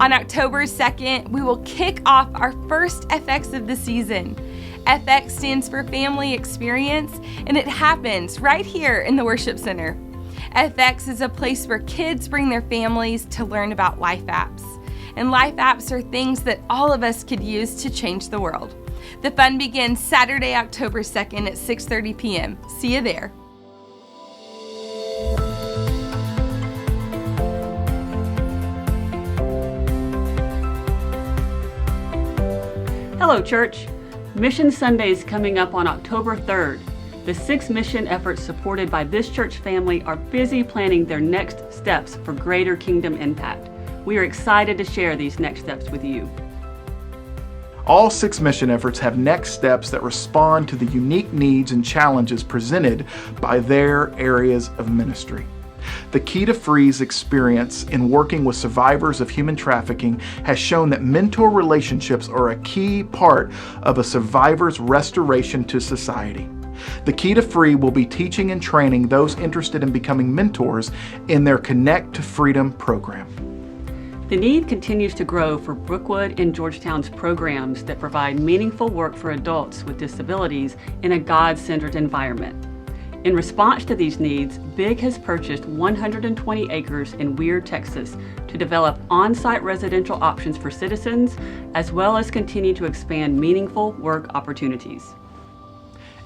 On October 2nd, we will kick off our first FX of the season. FX stands for Family Experience, and it happens right here in the Worship Center. FX is a place where kids bring their families to learn about life apps. And life apps are things that all of us could use to change the world. The fun begins Saturday, October 2nd at 6:30 p.m. See you there. Hello, church. Mission Sunday is coming up on October 3rd. The 6 mission efforts supported by this church family are busy planning their next steps for greater kingdom impact. We are excited to share these next steps with you. All 6 mission efforts have next steps that respond to the unique needs and challenges presented by their areas of ministry. The Key to Free's experience in working with survivors of human trafficking has shown that mentor relationships are a key part of a survivor's restoration to society. The Key to Free will be teaching and training those interested in becoming mentors in their Connect to Freedom program. The need continues to grow for Brookwood and Georgetown's programs that provide meaningful work for adults with disabilities in a God-centered environment. In response to these needs, BIG has purchased 120 acres in Weir, Texas, to develop on-site residential options for citizens, as well as continue to expand meaningful work opportunities.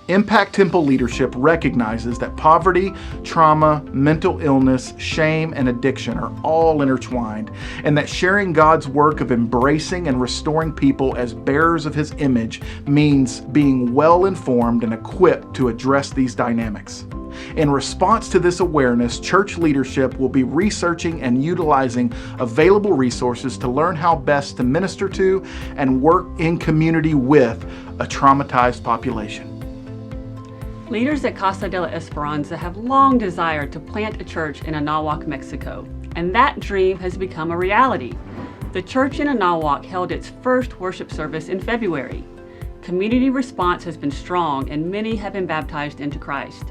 Impact Temple leadership recognizes that poverty, trauma, mental illness, shame, and addiction are all intertwined, and that sharing God's work of embracing and restoring people as bearers of His image means being well-informed and equipped to address these dynamics. In response to this awareness, church leadership will be researching and utilizing available resources to learn how best to minister to and work in community with a traumatized population. Leaders at Casa de la Esperanza have long desired to plant a church in Anahuac, Mexico, and that dream has become a reality. The church in Anahuac held its first worship service in February. Community response has been strong, and many have been baptized into Christ.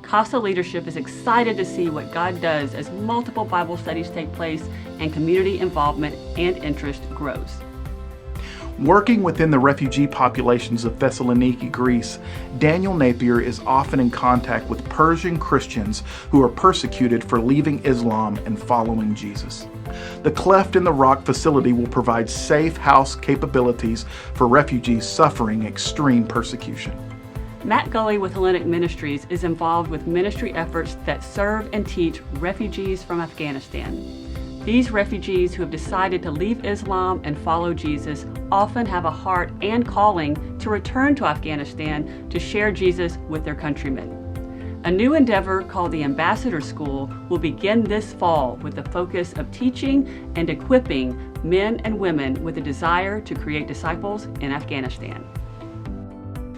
Casa leadership is excited to see what God does as multiple Bible studies take place and community involvement and interest grows. Working within the refugee populations of Thessaloniki, Greece, Daniel Napier is often in contact with Persian Christians who are persecuted for leaving Islam and following Jesus. The Cleft in the Rock facility will provide safe house capabilities for refugees suffering extreme persecution. Matt Gully with Hellenic Ministries is involved with ministry efforts that serve and teach refugees from Afghanistan. These refugees who have decided to leave Islam and follow Jesus often have a heart and calling to return to Afghanistan to share Jesus with their countrymen. A new endeavor called the Ambassador School will begin this fall with the focus of teaching and equipping men and women with a desire to create disciples in Afghanistan.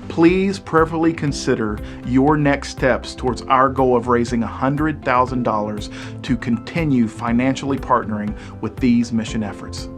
Please prayerfully consider your next steps towards our goal of raising $100,000 to continue financially partnering with these mission efforts.